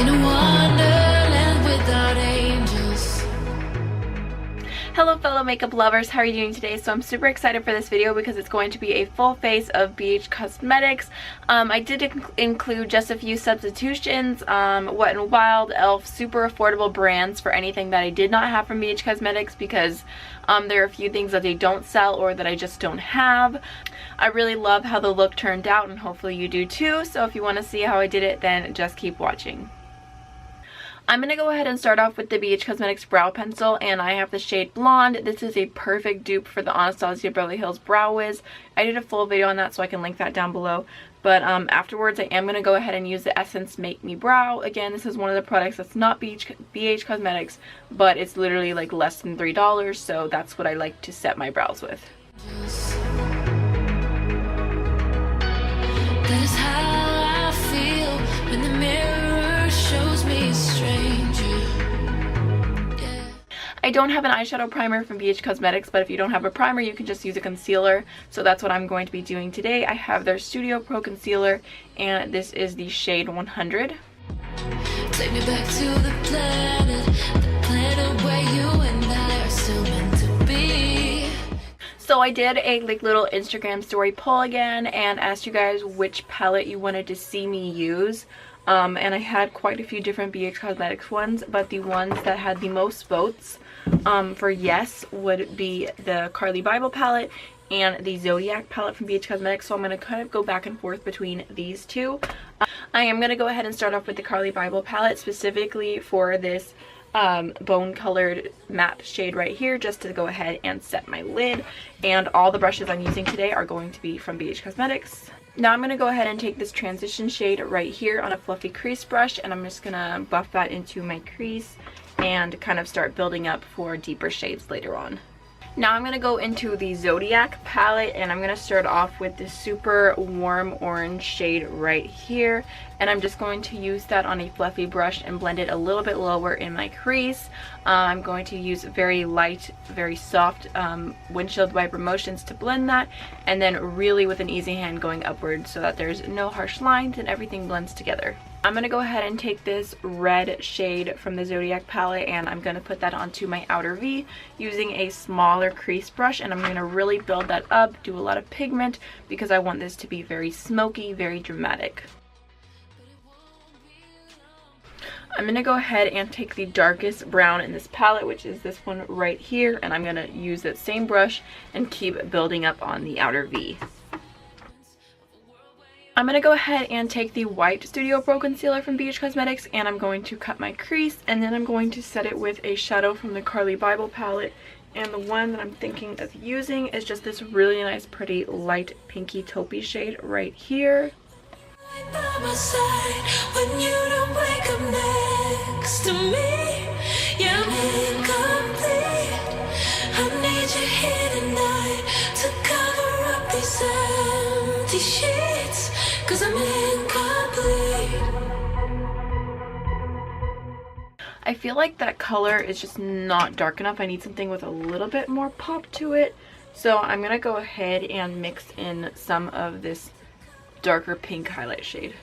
in a wonderland without angels. Hello fellow makeup lovers, how are you doing today? So I'm super excited for this video because it's going to be a full face of BH Cosmetics. I did include just a few substitutions, Wet n Wild, e.l.f. super affordable brands for anything that I did not have from BH Cosmetics because there are a few things that they don't sell or that I just don't have. I really love how the look turned out and hopefully you do too, so if you want to see how I did it then just keep watching. I'm going to go ahead and start off with the BH Cosmetics Brow Pencil, and I have the shade Blonde. This is a perfect dupe for the Anastasia Beverly Hills Brow Wiz. I did a full video on that, so I can link that down below. But afterwards, I am going to go ahead and use the Essence Make Me Brow. Again, this is one of the products that's not BH Cosmetics, but it's literally like less than $3, so that's what I like to set my brows with. That is how I feel when the mirror shows me a stranger. Yeah. I don't have an eyeshadow primer from BH Cosmetics, but if you don't have a primer, you can just use a concealer. So that's what I'm going to be doing today. I have their Studio Pro Concealer, and this is the shade 100. Take me back to the planet where you and I are still meant to be. So I did a little Instagram story poll again and asked you guys which palette you wanted to see me use. And I had quite a few different BH Cosmetics ones, but the ones that had the most votes for yes would be the Carly Bible palette and the Zodiac palette from BH Cosmetics. So I'm going to kind of go back and forth between these two. I am going to go ahead and start off with the Carly Bible palette specifically for this bone colored matte shade right here, just to go ahead and set my lid. And all the brushes I'm using today are going to be from BH Cosmetics. Now I'm going to go ahead and take this transition shade right here on a fluffy crease brush, and I'm just going to buff that into my crease and kind of start building up for deeper shades later on. Now I'm going to go into the Zodiac palette, and I'm going to start off with this super warm orange shade right here, and I'm just going to use that on a fluffy brush and blend it a little bit lower in my crease. I'm going to use very light, very soft windshield wiper motions to blend that, and then really with an easy hand going upwards so that there's no harsh lines and everything blends together. I'm going to go ahead and take this red shade from the Zodiac palette, and I'm going to put that onto my outer V using a smaller crease brush, and I'm going to really build that up, do a lot of pigment because I want this to be very smoky, very dramatic. I'm going to go ahead and take the darkest brown in this palette, which is this one right here, and I'm going to use that same brush and keep building up on the outer V. I'm going to go ahead and take the white Studio Pro Concealer from BH Cosmetics, and I'm going to cut my crease, and then I'm going to set it with a shadow from the Carly Bible palette. And the one that I'm thinking of using is just this really nice, pretty, light, pinky taupey shade right here. By my side when you don't wake up next to me, yeah, I'm incomplete. I need you here tonight to cover up these empty sheets, 'cause I'm incomplete. I feel like that color is just not dark enough. I need something with a little bit more pop to it. So I'm gonna go ahead and mix in some of this darker pink highlight shade.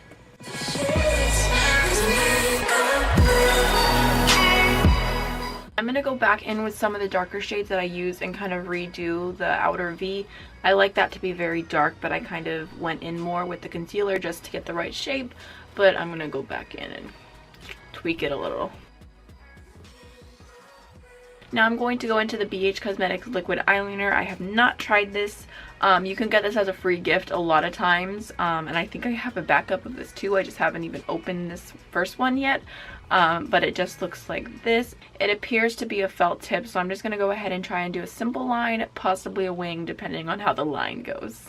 I'm going to go back in with some of the darker shades that I used and kind of redo the outer V. I like that to be very dark, but I kind of went in more with the concealer just to get the right shape, but I'm going to go back in and tweak it a little. Now I'm going to go into the BH Cosmetics liquid eyeliner. I have not tried this. You can get this as a free gift a lot of times, and I think I have a backup of this too. I just haven't even opened this first one yet, but it just looks like this. It appears to be a felt tip, so I'm just going to go ahead and try and do a simple line, possibly a wing, depending on how the line goes.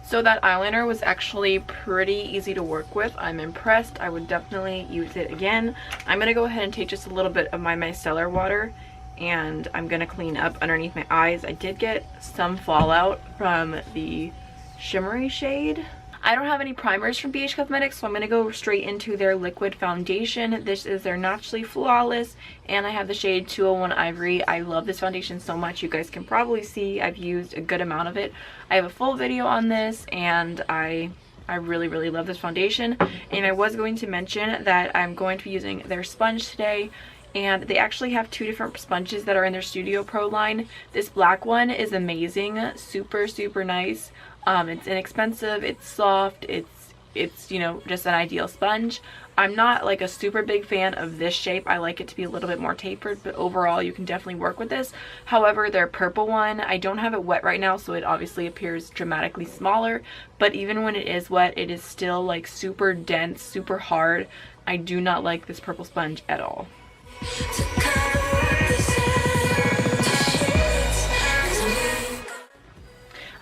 So that eyeliner was actually pretty easy to work with. I'm impressed. I would definitely use it again. I'm going to go ahead and take just a little bit of my micellar water, and I'm going to clean up underneath my eyes. I did get some fallout from the shimmery shade. I don't have any primers from BH Cosmetics, so I'm going to go straight into their liquid foundation. This is their Naturally Flawless, and I have the shade 201 Ivory. I love this foundation so much. You guys can probably see I've used a good amount of it. I have a full video on this, and I really love this foundation. And I was going to mention that I'm going to be using their sponge today, and they actually have two different sponges that are in their Studio Pro line. This black one is amazing, super nice. It's inexpensive, it's soft, it's you know, just an ideal sponge. I'm not like a super big fan of this shape. I like it to be a little bit more tapered, but overall you can definitely work with this. However, their purple one, I don't have it wet right now, so it obviously appears dramatically smaller, but even when it is wet, it is still like super dense, super hard. I do not like this purple sponge at all.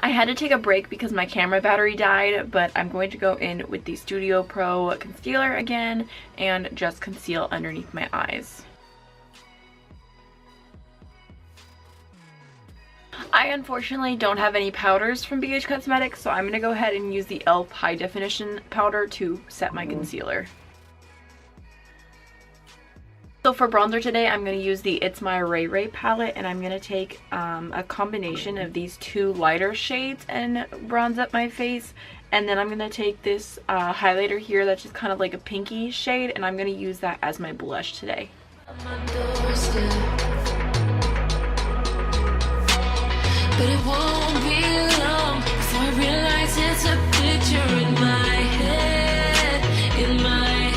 I had to take a break because my camera battery died, but I'm going to go in with the Studio Pro concealer again and just conceal underneath my eyes. I unfortunately don't have any powders from BH Cosmetics, so I'm going to go ahead and use the e.l.f. High Definition powder to set my concealer. So for bronzer today, I'm going to use the ItsMyRayeRaye palette, and I'm going to take a combination of these two lighter shades and bronze up my face. And then I'm going to take this highlighter here that's just kind of like a pinky shade, and I'm going to use that as my blush today. But it won't be long before I realize it's a picture in my head, in my head.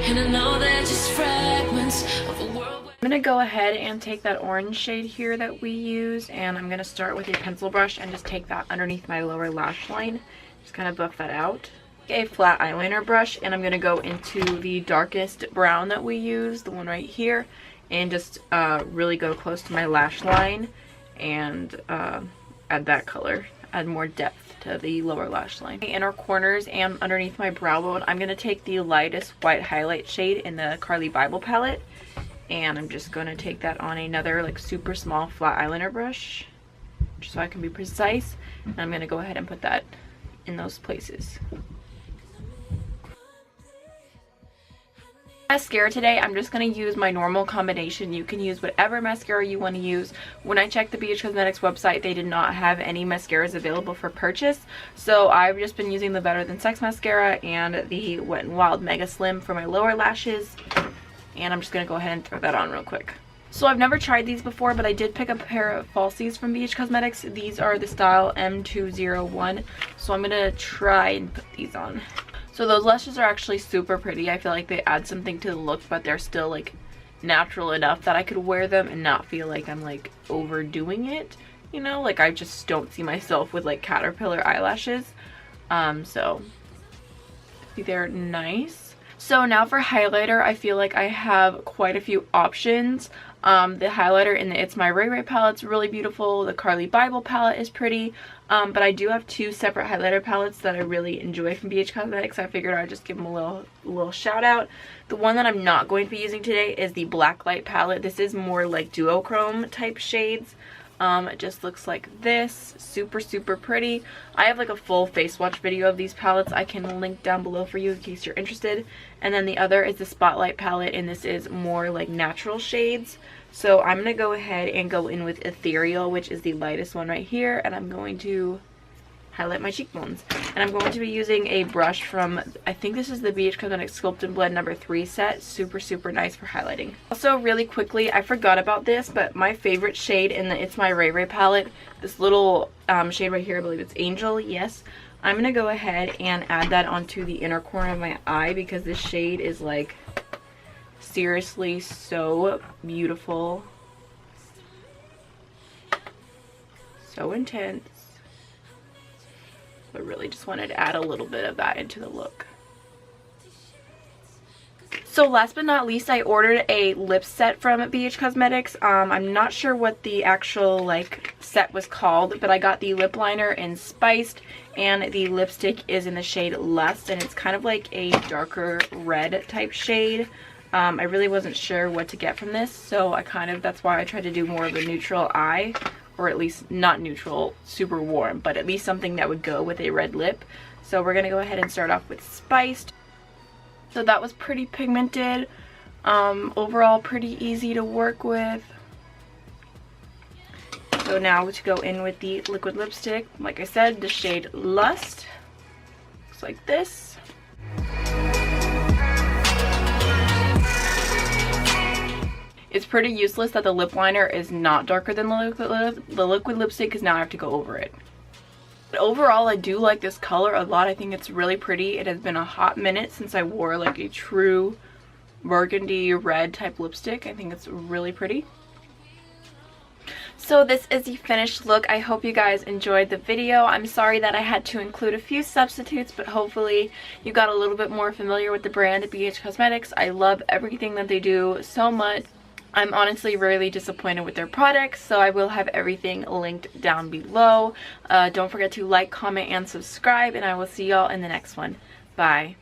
And I know they're just fragments of a world. I'm going to go ahead and take that orange shade here that we use, and I'm going to start with a pencil brush and just take that underneath my lower lash line. Just kind of buff that out. A flat eyeliner brush, and I'm going to go into the darkest brown that we use, the one right here, and just really go close to my lash line and add that color, add more depth to the lower lash line. The inner corners and underneath my brow bone, I'm going to take the lightest white highlight shade in the Carly Bible palette, and I'm just going to take that on another like super small flat eyeliner brush just so I can be precise, and I'm going to go ahead and put that in those places. Mascara today, I'm just going to use my normal combination. You can use whatever mascara you want to use. When I checked the BH Cosmetics website, they did not have any mascaras available for purchase, so I've just been using the Better Than Sex mascara and the Wet n Wild Mega Slim for my lower lashes, and I'm just going to go ahead and throw that on real quick. So I've never tried these before, but I did pick up a pair of falsies from BH Cosmetics. These are the style M201, so I'm going to try and put these on. So those lashes are actually super pretty. I feel like they add something to the look, but they're still like natural enough that I could wear them and not feel like I'm like overdoing it. You know, like I just don't see myself with like caterpillar eyelashes. So they're nice. So now for highlighter, I feel like I have quite a few options. The highlighter in the ItsMyRayeRaye palette's really beautiful. The Carly Bible palette is pretty. But I do have two separate highlighter palettes that I really enjoy from BH Cosmetics. I figured I'd just give them a little shout out. The one that I'm not going to be using today is the Blacklight palette. This is more like duochrome type shades. It just looks like this. Super pretty. I have like a full face swatch video of these palettes. I can link down below for you in case you're interested. And then the other is the Spotlight palette, and this is more like natural shades. So I'm going to go ahead and go in with Ethereal, which is the lightest one right here, and I'm going to highlight my cheekbones. And I'm going to be using a brush from, I think this is the BH Cosmetics Sculpt and Blend number 3 set. Super nice for highlighting. Also, really quickly, I forgot about this, but my favorite shade in the ItsMyRayeRaye palette, this little shade right here, I believe it's Angel, yes. I'm going to go ahead and add that onto the inner corner of my eye because this shade is like seriously so beautiful, so intense. I really just wanted to add a little bit of that into the look. So last but not least, I ordered a lip set from BH Cosmetics. I'm not sure what the actual like set was called, but I got the lip liner in Spiced, and the lipstick is in the shade Lust, and it's kind of like a darker red type shade. I really wasn't sure what to get from this, so that's why I tried to do more of a neutral eye or at least not neutral, super warm, but at least something that would go with a red lip. So we're gonna go ahead and start off with Spiced. So that was pretty pigmented, overall pretty easy to work with. So now to go in with the liquid lipstick, like I said, the shade Lust. Looks like this. It's pretty useless that the lip liner is not darker than the liquid lipstick, because now I have to go over it. But overall, I do like this color a lot. I think it's really pretty. It has been a hot minute since I wore like a true burgundy red type lipstick. I think it's really pretty. So this is the finished look. I hope you guys enjoyed the video. I'm sorry that I had to include a few substitutes, but hopefully you got a little bit more familiar with the brand BH Cosmetics. I love everything that they do so much. I'm honestly really disappointed with their products, so I will have everything linked down below. Don't forget to like, comment, and subscribe, and I will see y'all in the next one. Bye.